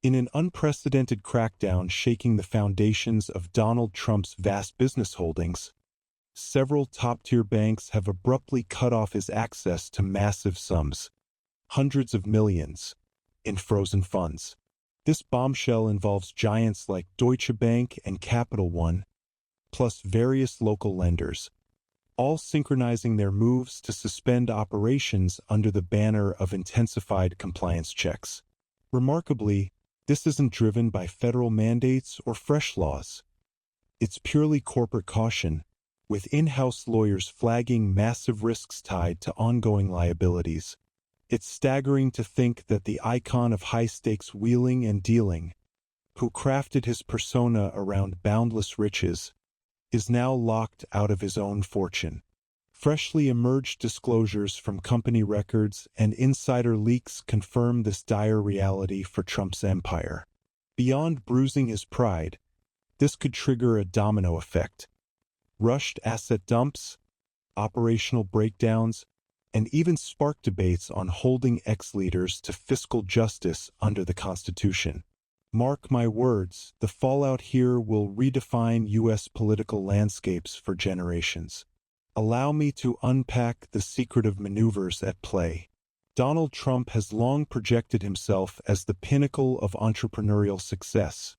In an unprecedented crackdown shaking the foundations of Donald Trump's vast business holdings, several top-tier banks have abruptly cut off his access to massive sums, hundreds of millions, in frozen funds. This bombshell involves giants like Deutsche Bank and Capital One, plus various local lenders, all synchronizing their moves to suspend operations under the banner of intensified compliance checks. Remarkably, this isn't driven by federal mandates or fresh laws. It's purely corporate caution, with in-house lawyers flagging massive risks tied to ongoing liabilities. It's staggering to think that the icon of high-stakes wheeling and dealing, who crafted his persona around boundless riches, is now locked out of his own fortune. Freshly emerged disclosures from company records and insider leaks confirm this dire reality for Trump's empire. Beyond bruising his pride, this could trigger a domino effect. Rushed asset dumps, operational breakdowns, and even spark debates on holding ex-leaders to fiscal justice under the Constitution. Mark my words, the fallout here will redefine U.S. political landscapes for generations. Allow me to unpack the secretive maneuvers at play. Donald Trump has long projected himself as the pinnacle of entrepreneurial success,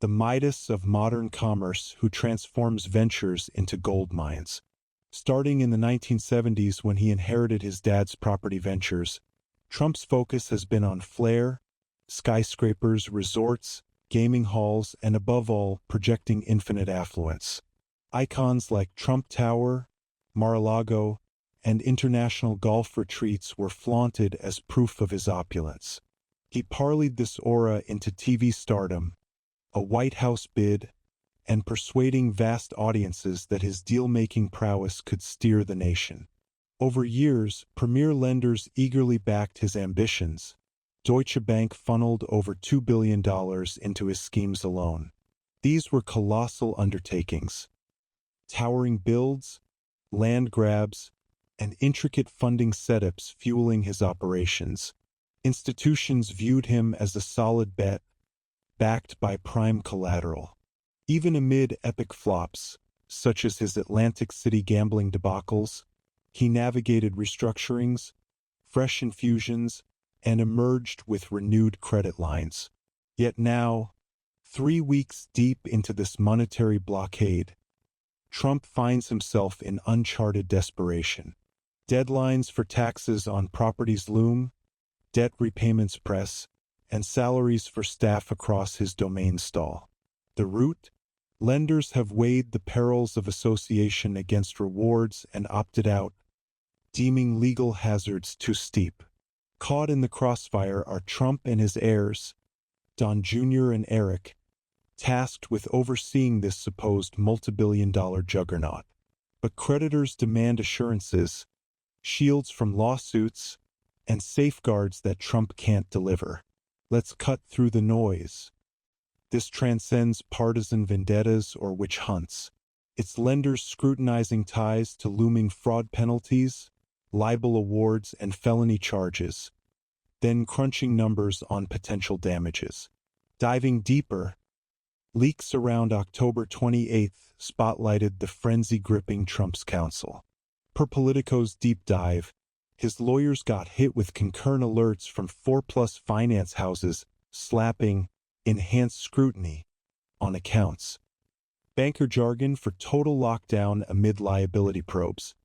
the Midas of modern commerce who transforms ventures into gold mines. Starting in the 1970s when he inherited his dad's property ventures, Trump's focus has been on flair, skyscrapers, resorts, gaming halls, and above all, projecting infinite affluence. Icons like Trump Tower, Mar-a-Lago, and international golf retreats were flaunted as proof of his opulence. He parlayed this aura into TV stardom, a White House bid, and persuading vast audiences that his deal-making prowess could steer the nation. Over years, premier lenders eagerly backed his ambitions. Deutsche Bank funneled over $2 billion into his schemes alone. These were colossal undertakings. Towering builds, land grabs, and intricate funding setups fueling his operations. Institutions viewed him as a solid bet, backed by prime collateral. Even amid epic flops, such as his Atlantic City gambling debacles, he navigated restructurings, fresh infusions, and emerged with renewed credit lines. Yet now, 3 weeks deep into this monetary blockade, Trump finds himself in uncharted desperation. Deadlines for taxes on properties loom, debt repayments press, and salaries for staff across his domain stall. The root? Lenders have weighed the perils of association against rewards and opted out, deeming legal hazards too steep. Caught in the crossfire are Trump and his heirs, Don Jr. and Eric, tasked with overseeing this supposed multi-billion-dollar juggernaut. But creditors demand assurances, shields from lawsuits, and safeguards that Trump can't deliver. Let's cut through the noise. This transcends partisan vendettas or witch hunts. It's lenders scrutinizing ties to looming fraud penalties, libel awards, and felony charges, then crunching numbers on potential damages. Diving deeper, leaks around October 28th spotlighted the frenzy-gripping Trump's counsel. Per Politico's deep dive, his lawyers got hit with concurrent alerts from 4+ finance houses slapping enhanced scrutiny on accounts. Banker jargon for total lockdown amid liability probes.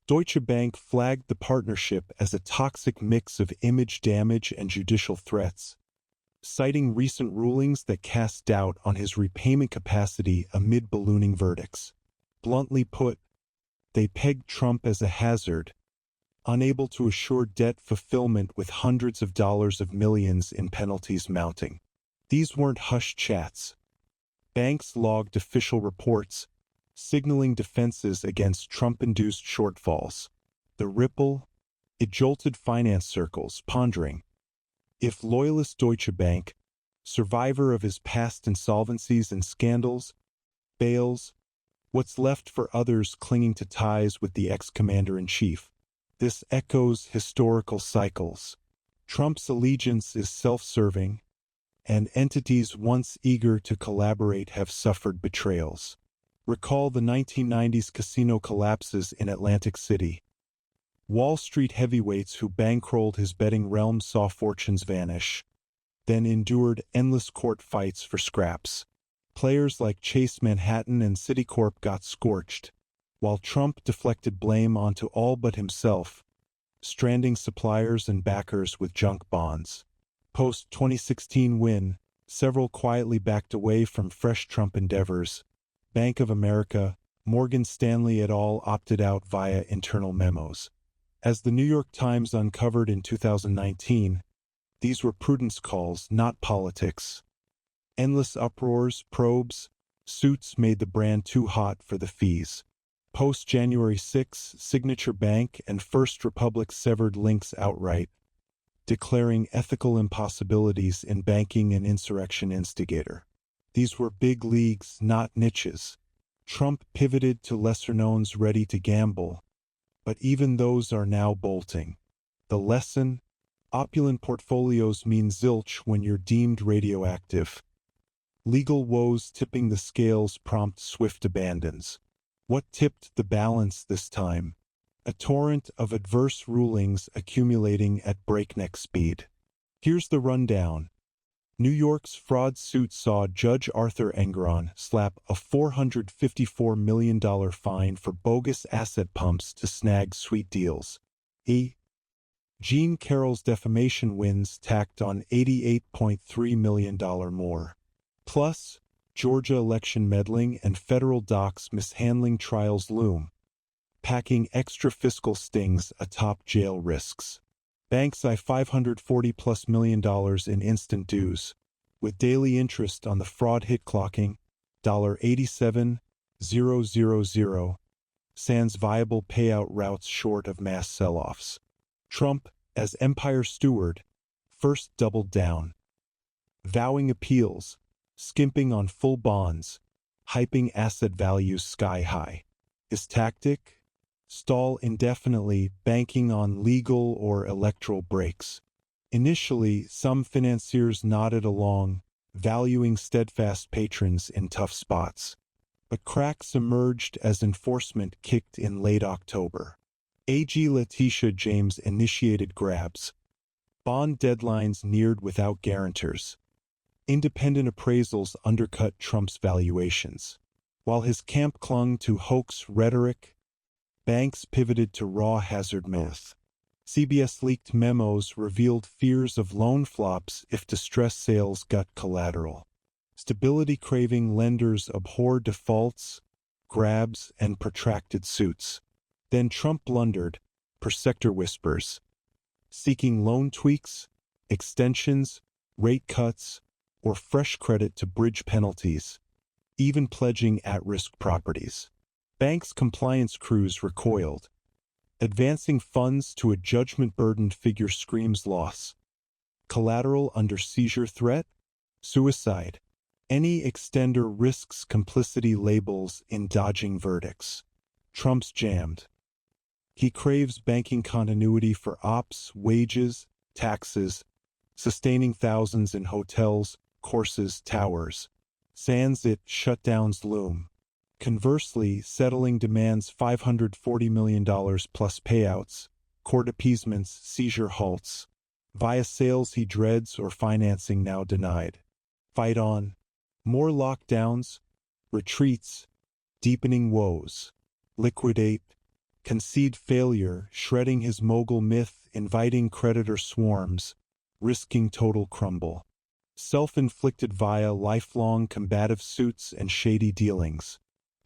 Deutsche Bank flagged the partnership as a toxic mix of image damage and judicial threats, citing recent rulings that cast doubt on his repayment capacity amid ballooning verdicts. Bluntly put, they pegged Trump as a hazard, unable to assure debt fulfillment with hundreds of dollars of millions in penalties mounting. These weren't hushed chats. Banks logged official reports, signaling defenses against Trump-induced shortfalls. The ripple, it jolted finance circles, pondering, if loyalist Deutsche Bank, survivor of his past insolvencies and scandals, bails, what's left for others clinging to ties with the ex-commander-in-chief? This echoes historical cycles. Trump's allegiance is self-serving, and entities once eager to collaborate have suffered betrayals. Recall the 1990s casino collapses in Atlantic City. Wall Street heavyweights who bankrolled his betting realm saw fortunes vanish, then endured endless court fights for scraps. Players like Chase Manhattan and Citicorp got scorched, while Trump deflected blame onto all but himself, stranding suppliers and backers with junk bonds. Post-2016 win, several quietly backed away from fresh Trump endeavors. Bank of America, Morgan Stanley et al. Opted out via internal memos. As the New York Times uncovered in 2019, these were prudence calls, not politics. Endless uproars, probes, suits made the brand too hot for the fees. Post-January 6, Signature Bank and First Republic severed links outright, declaring ethical impossibilities in banking and insurrection instigator. These were big leagues, not niches. Trump pivoted to lesser-knowns ready to gamble, but even those are now bolting. The lesson? Opulent portfolios mean zilch when you're deemed radioactive. Legal woes tipping the scales prompt swift abandons. What tipped the balance this time? A torrent of adverse rulings accumulating at breakneck speed. Here's the rundown. New York's fraud suit saw Judge Arthur Engoron slap a $454 million fine for bogus asset pumps to snag sweet deals. Jean Carroll's defamation wins tacked on $88.3 million more. Plus, Georgia election meddling and federal docs mishandling trials loom, packing extra fiscal stings atop jail risks. Banks eye $540+ million in instant dues, with daily interest on the fraud hit clocking $87,000, sans viable payout routes short of mass sell-offs. Trump, as empire steward, first doubled down, vowing appeals, skimping on full bonds, hyping asset values sky high. His tactic? Stall indefinitely, banking on legal or electoral breaks. Initially, some financiers nodded along, valuing steadfast patrons in tough spots. But cracks emerged as enforcement kicked in late October. AG Letitia James initiated grabs. Bond deadlines neared without guarantors. Independent appraisals undercut Trump's valuations. While his camp clung to hoax rhetoric, banks pivoted to raw hazard math. CBS leaked memos revealed fears of loan flops if distressed sales got collateral. Stability-craving lenders abhor defaults, grabs, and protracted suits. Then Trump blundered, per sector whispers, seeking loan tweaks, extensions, rate cuts, or fresh credit to bridge penalties, even pledging at-risk properties. Banks' compliance crews recoiled. Advancing funds to a judgment-burdened figure screams loss. Collateral under seizure threat? Suicide. Any extender risks complicity labels in dodging verdicts. Trump's jammed. He craves banking continuity for ops, wages, taxes, sustaining thousands in hotels, courses, towers. Sans it, shutdowns loom. Conversely, settling demands $540 million plus payouts, court appeasements, seizure halts, via sales he dreads or financing now denied. Fight on. More lockdowns, retreats, deepening woes. Liquidate, concede failure, shredding his mogul myth, inviting creditor swarms, risking total crumble. Self-inflicted via lifelong combative suits and shady dealings.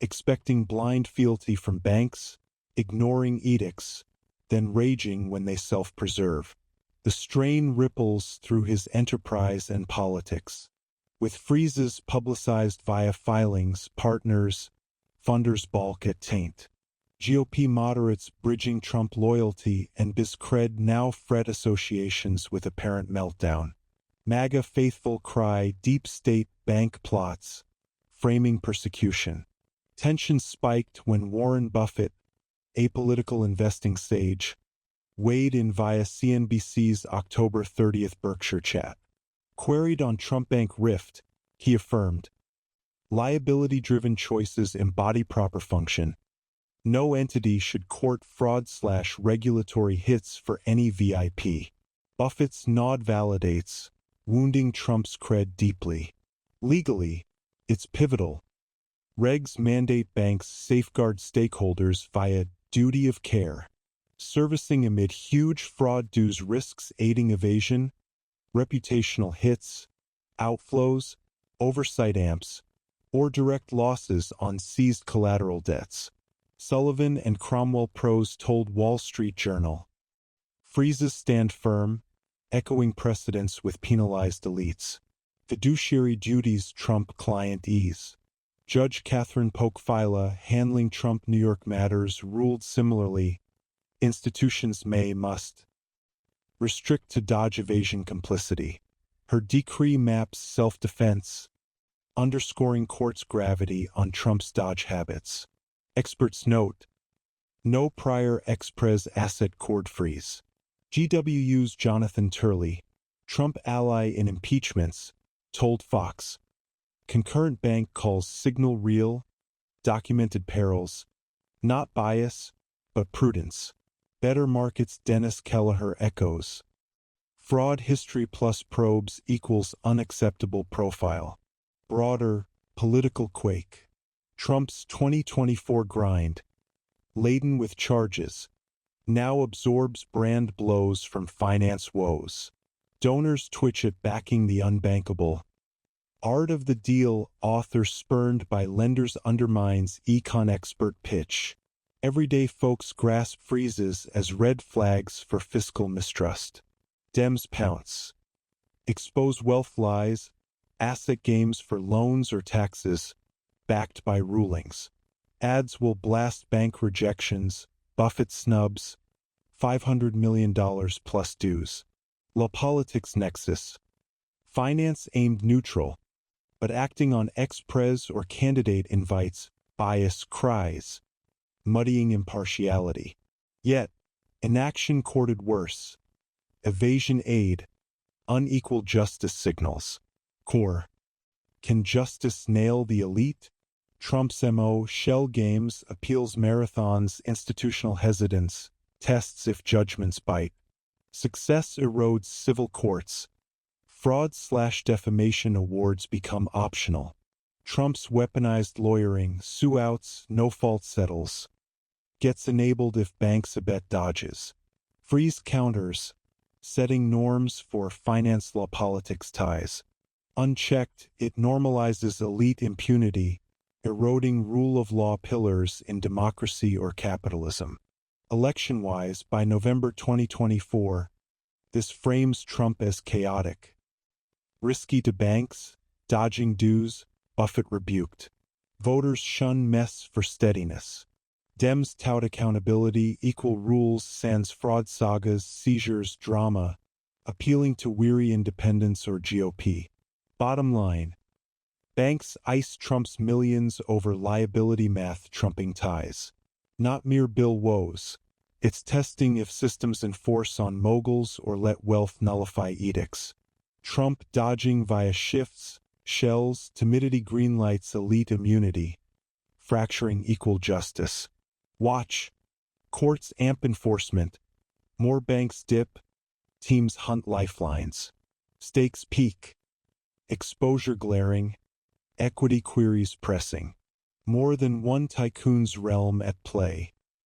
Expecting blind fealty from banks, ignoring edicts, then raging when they self-preserve. The strain ripples through his enterprise and politics. With freezes publicized via filings, partners, funders balk at taint. GOP moderates bridging Trump loyalty and BizCred now fret associations with apparent meltdown. MAGA faithful cry deep state bank plots, framing persecution. Tension spiked when Warren Buffett, apolitical investing sage, weighed in via CNBC's October 30th Berkshire chat. Queried on Trump Bank Rift, he affirmed, liability-driven choices embody proper function. No entity should court fraud/regulatory hits for any VIP. Buffett's nod validates, wounding Trump's cred deeply. Legally, it's pivotal. Regs mandate banks safeguard stakeholders via duty of care. Servicing amid huge fraud dues risks aiding evasion, reputational hits, outflows, oversight amps, or direct losses on seized collateral debts. Sullivan and Cromwell pros told Wall Street Journal. Freezes stand firm, echoing precedents with penalized elites. Fiduciary duties trump client ease. Judge Catherine Polk-Fila, handling Trump New York matters, ruled similarly. Institutions must restrict to dodge evasion complicity. Her decree maps self-defense, underscoring court's gravity on Trump's dodge habits. Experts note, no prior ex-pres asset cord freeze. GWU's Jonathan Turley, Trump ally in impeachments, told Fox, concurrent bank calls signal real, documented perils, not bias, but prudence. Better markets Dennis Kelleher echoes. Fraud history plus probes equals unacceptable profile. Broader, political quake. Trump's 2024 grind, laden with charges, now absorbs brand blows from finance woes. Donors twitch at backing the unbankable. Art of the deal author spurned by lenders undermines econ expert pitch. Everyday folks grasp freezes as red flags for fiscal mistrust. Dems pounce. Expose wealth lies, asset games for loans or taxes, backed by rulings. Ads will blast bank rejections, Buffett snubs, $500 million plus dues. La Politics Nexus. Finance aimed neutral, but acting on ex-pres or candidate invites bias cries, muddying impartiality. Yet, inaction courted worse. Evasion aid, unequal justice signals. Core. Can justice nail the elite? Trump's MO, shell games, appeals marathons, institutional hesitance, tests if judgments bite. Success erodes civil courts. Fraud/defamation awards become optional. Trump's weaponized lawyering, sue-outs, no-fault settles. Gets enabled if banks abet dodges. Freeze counters, setting norms for finance law politics ties. Unchecked, it normalizes elite impunity, eroding rule of law pillars in democracy or capitalism. Election-wise, by November 2024, this frames Trump as chaotic. Risky to banks, dodging dues, Buffett rebuked. Voters shun mess for steadiness. Dems tout accountability, equal rules sans fraud sagas, seizures, drama, appealing to weary independents or GOP. Bottom line, banks ice Trump's millions over liability math trumping ties. Not mere bill woes. It's testing if systems enforce on moguls or let wealth nullify edicts. Trump dodging via shifts, shells, timidity greenlights elite immunity, fracturing equal justice. Watch. Courts amp enforcement. More banks dip. Teams hunt lifelines. Stakes peak. Exposure glaring. Equity queries pressing. More than one tycoon's realm at play.